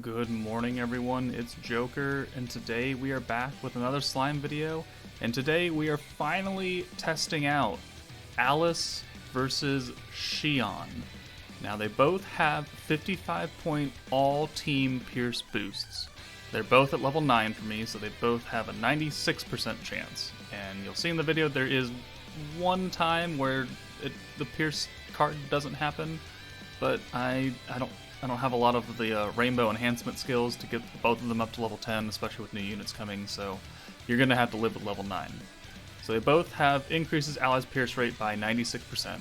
Good morning everyone, it's Joker, and today we are back with another slime video, and today we are finally testing out Alice versus Shion. Now they both have 55 point all team Pierce boosts. They're both at level 9 for me, so they both have a 96% chance. And you'll see in the video there is one time where the Pierce card doesn't happen, but I don't have a lot of the rainbow enhancement skills to get both of them up to level 10, especially with new units coming, so you're going to have to live with level 9. So they both have increases Alice's Pierce rate by 96%.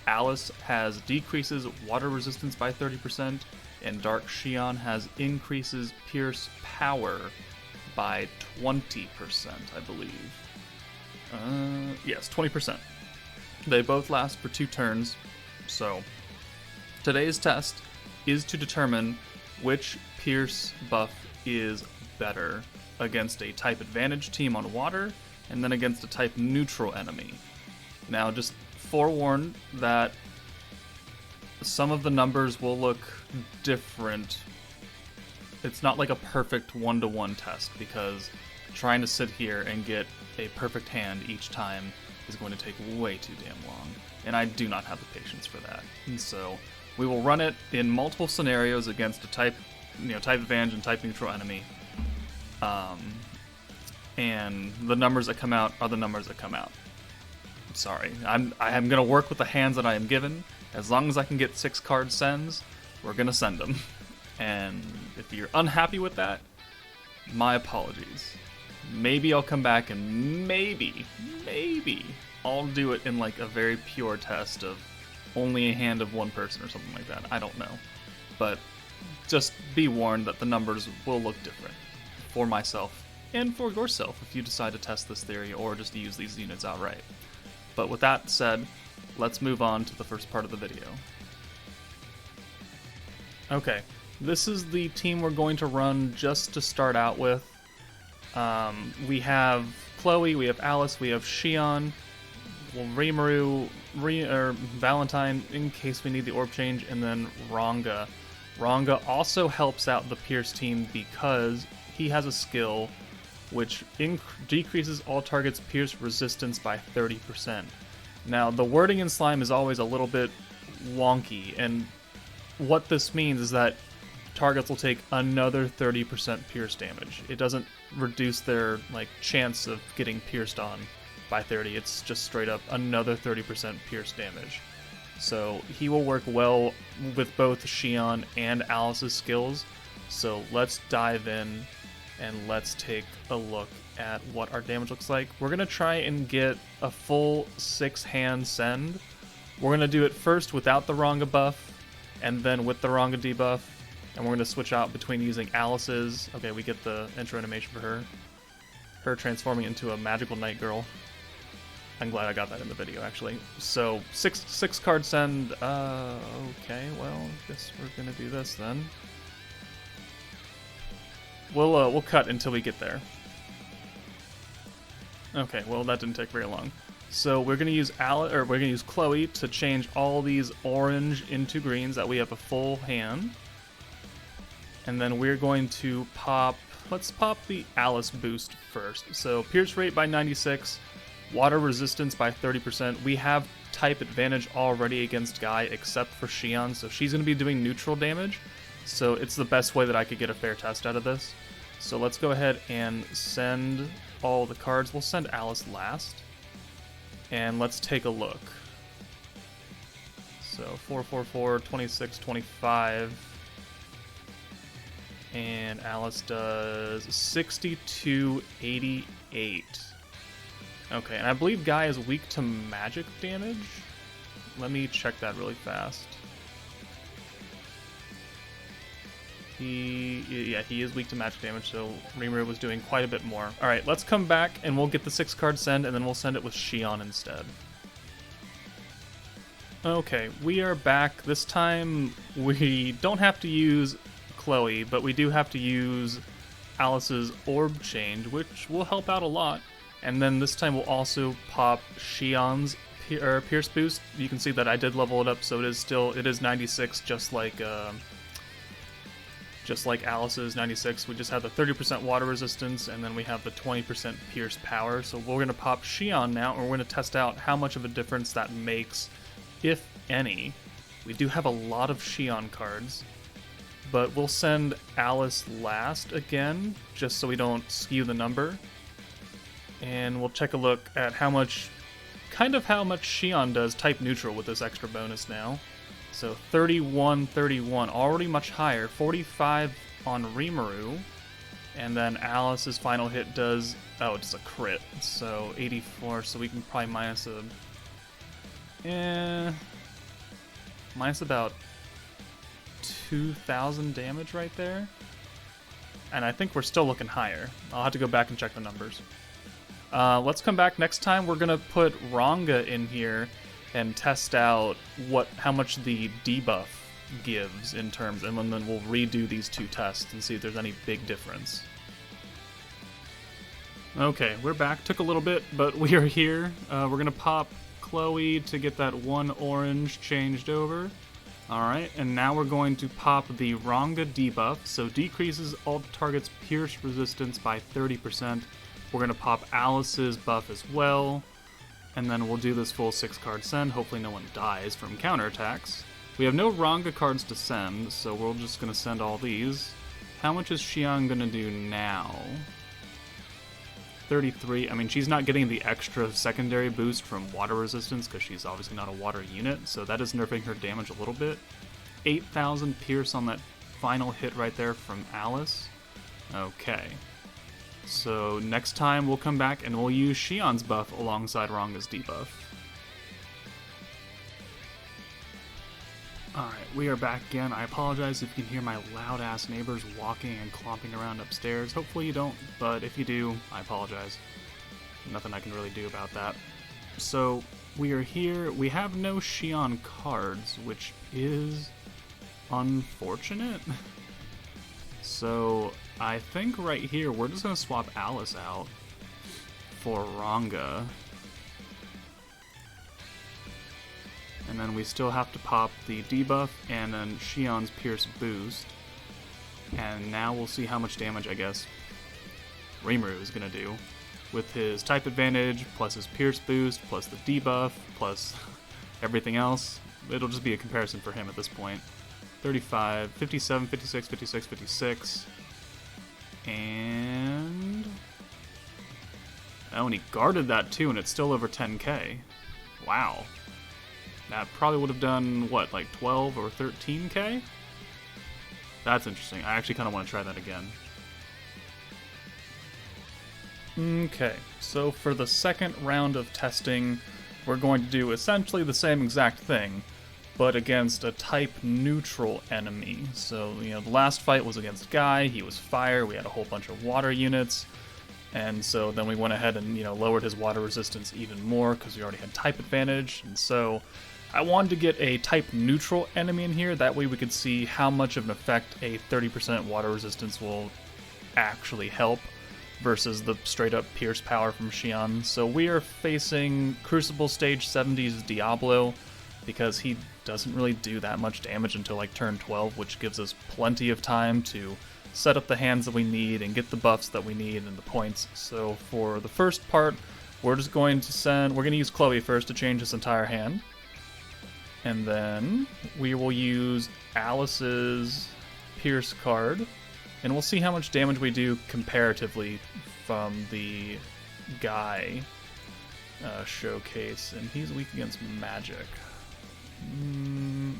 Alice has decreases water resistance by 30%, and Dark Shion has increases Pierce power by 20%, I believe. Yes, 20%. They both last for 2 turns, so today's test is to determine which Pierce buff is better against a type advantage team on water and then against a type neutral enemy. Now just forewarned that some of the numbers will look different. It's not like a perfect one-to-one test because trying to sit here and get a perfect hand each time is going to take way too damn long, and I do not have the patience for that. And so we will run it in multiple scenarios against a type advantage and type neutral enemy. And the numbers that come out are the numbers that come out. Sorry, I am gonna work with the hands that I am given. As long as I can get 6 card sends, we're gonna send them. And if you're unhappy with that, my apologies. Maybe I'll come back and maybe I'll do it in like a very pure test of only a hand of one person or something like that. I don't know. But just be warned that the numbers will look different for myself and for yourself if you decide to test this theory or just to use these units outright. But with that said, let's move on to the first part of the video. Okay, this is the team we're going to run just to start out with. We have Chloe, we have Alice, we have Shion, Rimuru, Valentine in case we need the orb change, and then Ranga. Ranga also helps out the Pierce team because he has a skill which decreases all targets' Pierce resistance by 30%. Now, the wording in Slime is always a little bit wonky, and what this means is that targets will take another 30% Pierce damage. It doesn't reduce their chance of getting pierced on by 30, it's just straight up another 30% pierce damage. So he will work well with both Shion and Alice's skills. So let's dive in and let's take a look at what our damage looks like. We're going to try and get a full 6-hand send. We're going to do it first without the Ranga buff and then with the Ranga debuff. And we're going to switch out between using Alice's. Okay, we get the intro animation for her. Her transforming into a magical night girl. I'm glad I got that in the video, actually. So, six card send. Okay, well, I guess we're gonna do this then. We'll cut until we get there. Okay, well that didn't take very long. So we're gonna use Chloe to change all these orange into greens. That we have a full hand. And then we're going to pop. Let's pop the Alice boost first. So Pierce rate by 96. Water resistance by 30%. We have type advantage already against Guy except for Shion, so she's going to be doing neutral damage. So it's the best way that I could get a fair test out of this. So let's go ahead and send all the cards. We'll send Alice last. And let's take a look. So 444, 26, 25. And Alice does 62, 88. Okay, and I believe Guy is weak to magic damage. Let me check that really fast. He is weak to magic damage, so Rimuru was doing quite a bit more. Alright, let's come back and we'll get the 6-card send, and then we'll send it with Shion instead. Okay, we are back. This time we don't have to use Chloe, but we do have to use Alice's orb change, which will help out a lot. And then this time we'll also pop Shion's Pierce boost. You can see that I did level it up, so it is 96, just like just like Alice's 96. We just have the 30% water resistance, and then we have the 20% pierce power. So we're going to pop Shion now, and we're going to test out how much of a difference that makes, if any. We do have a lot of Shion cards, but we'll send Alice last again, just so we don't skew the number. And we'll take a look at how much Shion does type neutral with this extra bonus now. So 31, 31, already much higher. 45 on Rimuru. And then Alice's final hit does, oh, it's a crit. So 84, so we can probably minus about 2,000 damage right there. And I think we're still looking higher. I'll have to go back and check the numbers. Let's come back next time. We're gonna put Ranga in here and test out how much the debuff gives in terms, and then we'll redo these two tests and see if there's any big difference. Okay, we're back. Took a little bit, but we are here. We're gonna pop Chloe to get that one orange changed over. Alright, and now we're going to pop the Ranga debuff, so decreases all targets' pierce resistance by 30%. We're going to pop Alice's buff as well, and then we'll do this full 6-card send. Hopefully no one dies from counterattacks. We have no Ranga cards to send, so we're just going to send all these. How much is Shion going to do now? 33. I mean, she's not getting the extra secondary boost from water resistance because she's obviously not a water unit, so that is nerfing her damage a little bit. 8,000 pierce on that final hit right there from Alice. Okay. So next time we'll come back and we'll use Shion's buff alongside Ranga's debuff. Alright, we are back again. I apologize if you can hear my loud-ass neighbors walking and clomping around upstairs. Hopefully you don't, but if you do, I apologize. Nothing I can really do about that. So, we are here. We have no Shion cards, which is unfortunate. So, I think right here, we're just going to swap Alice out for Ranga. And then we still have to pop the debuff and then Shion's Pierce boost. And now we'll see how much damage, I guess, Rimuru is going to do. With his type advantage, plus his Pierce boost, plus the debuff, plus everything else. It'll just be a comparison for him at this point. 35, 57, 56, 56, 56. And... oh, and he guarded that too, and it's still over 10k. Wow. That probably would have done, what, like 12 or 13k? That's interesting. I actually kind of want to try that again. Okay, so for the second round of testing, we're going to do essentially the same exact thing, but against a type-neutral enemy. So, the last fight was against Guy, he was fire, we had a whole bunch of water units, and so then we went ahead and, lowered his water resistance even more, because we already had type advantage, and so I wanted to get a type-neutral enemy in here, that way we could see how much of an effect a 30% water resistance will actually help, versus the straight-up pierce power from Shion. So we are facing Crucible Stage 70's Diablo, because he doesn't really do that much damage until like turn 12, which gives us plenty of time to set up the hands that we need and get the buffs that we need and the points. So for the first part, we're just going to we're going to use Chloe first to change this entire hand. And then we will use Alice's Pierce card, and we'll see how much damage we do comparatively from the Guy showcase, and he's weak against magic.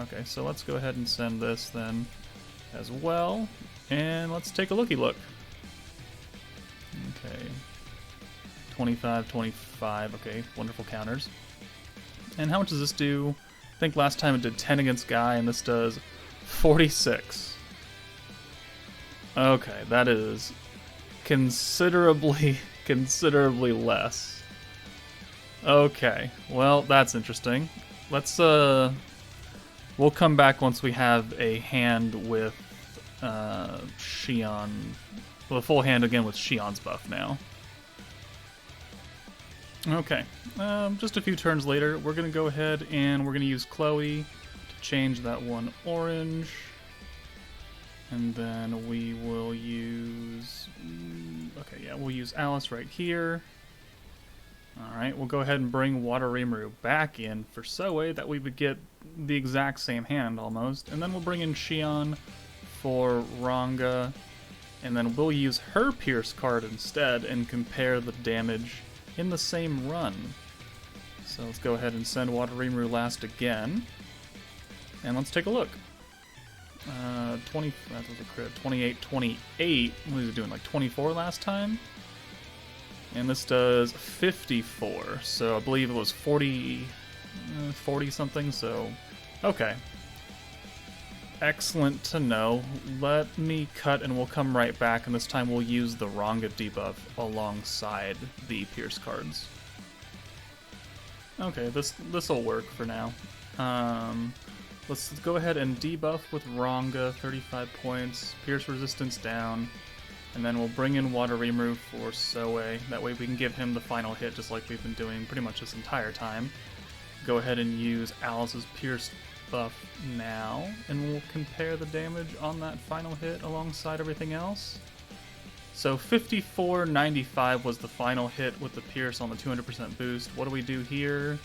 Okay, so let's go ahead and send this then as well, and let's take a looky look. Okay, 25, 25, okay, wonderful counters. And how much does this do? I think last time it did 10 against Guy, and this does 46. Okay, that is considerably less. Okay, well, that's interesting. Let's, we'll come back once we have a hand with, Shion, well, a full hand again with Shion's buff now. Okay, just a few turns later, we're gonna go ahead and we're gonna use Chloe to change that one orange. And then we will use... Okay, yeah, we'll use Alice right here. Alright, we'll go ahead and bring Water Rimuru back in for Soe. That we would get the exact same hand, almost. And then we'll bring in Shion for Ranga. And then we'll use her Pierce card instead and compare the damage in the same run. So let's go ahead and send Water Rimuru last again. And let's take a look. 20, that was a crit. 28, 28. What was it doing, like 24 last time? And this does 54. So I believe it was 40 something, so okay. Excellent to know. Let me cut and we'll come right back, and this time we'll use the Ranga debuff alongside the Pierce cards. Okay, this'll work for now. Let's go ahead and debuff with Ranga, 35 points, Pierce resistance down, and then we'll bring in Water Rimuru for Soe. That way we can give him the final hit just like we've been doing pretty much this entire time. Go ahead and use Alice's Pierce buff now, and we'll compare the damage on that final hit alongside everything else. So 54.95 was the final hit with the Pierce on the 200% boost. What do we do here?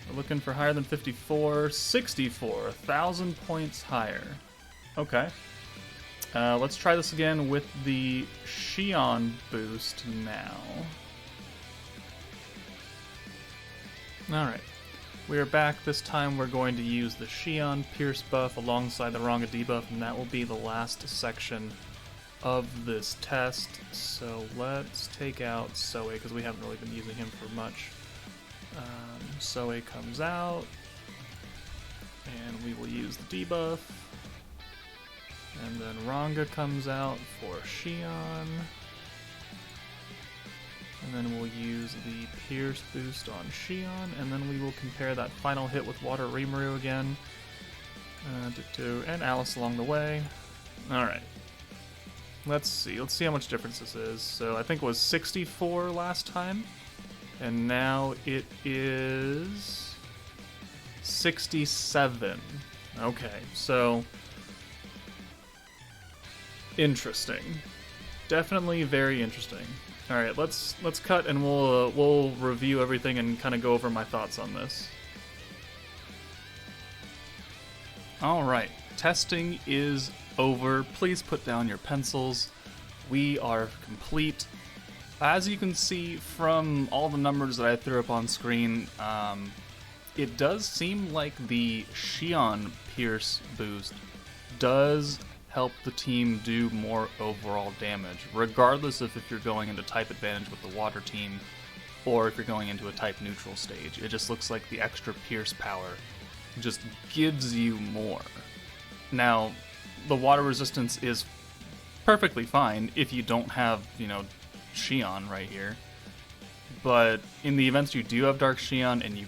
We're looking for higher than 54. 64, 1,000 points higher. Okay. Let's try this again with the Shion boost now. Alright. We are back. This time we're going to use the Shion Pierce buff alongside the Ranga debuff, and that will be the last section of this test. So let's take out Soe, because we haven't really been using him for much. Soe comes out, and we will use the debuff. And then Ranga comes out for Shion. And then we'll use the Pierce boost on Shion, and then we will compare that final hit with Water Rimuru again. And Alice along the way. Alright. Let's see how much difference this is. So I think it was 64 last time, and now it is 67. Okay, so interesting. Definitely very interesting. All right, let's cut and we'll review everything and kind of go over my thoughts on this. All right, testing is over. Please put down your pencils. We are complete. As you can see from all the numbers that I threw up on screen, it does seem like the Shion Pierce boost does help the team do more overall damage, regardless of if you're going into type advantage with the water team or if you're going into a type neutral stage. It just looks like the extra Pierce power just gives you more. Now, the water resistance is perfectly fine if you don't have, Shion right here. But in the events you do have Dark Shion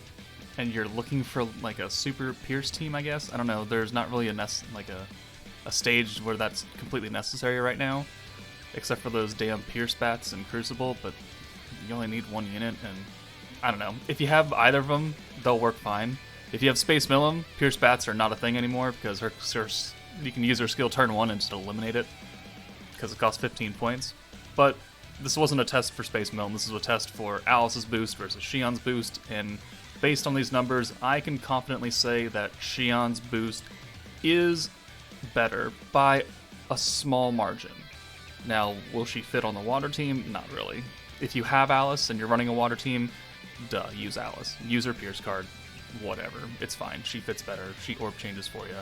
and you're looking for like a super Pierce team, I guess. I don't know, there's not really a stage where that's completely necessary right now, except for those damn Pierce bats in Crucible, but you only need one unit, and I don't know. If you have either of them, they'll work fine. If you have Space Millum, Pierce bats are not a thing anymore, because you can use her skill turn 1 and just eliminate it, because it costs 15 points. But this wasn't a test for Space Millum, this is a test for Alice's boost versus Shion's boost, and based on these numbers, I can confidently say that Shion's boost is better by a small margin. Now, will she fit on the water team? Not really. If you have Alice and you're running a water team, use Alice. Use her Pierce card. Whatever. It's fine. She fits better. She orb changes for you.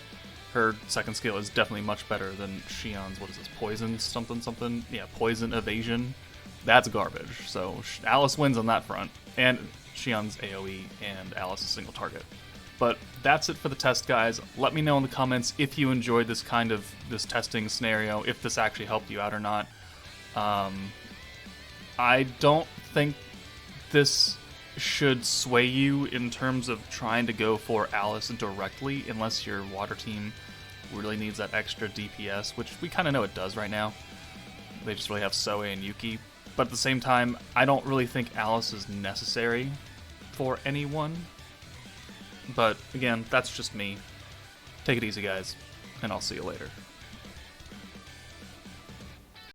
Her second skill is definitely much better than Shion's, what is this, poison something? Yeah, poison evasion. That's garbage. So Alice wins on that front. And Shion's AoE and Alice's single target. But that's it for the test, guys. Let me know in the comments if you enjoyed this testing scenario, if this actually helped you out or not. I don't think this should sway you in terms of trying to go for Alice directly, unless your water team really needs that extra DPS, which we kind of know it does right now. They just really have Soe and Yuki. But at the same time, I don't really think Alice is necessary for anyone. But again, that's just me. Take it easy, guys, and I'll see you later.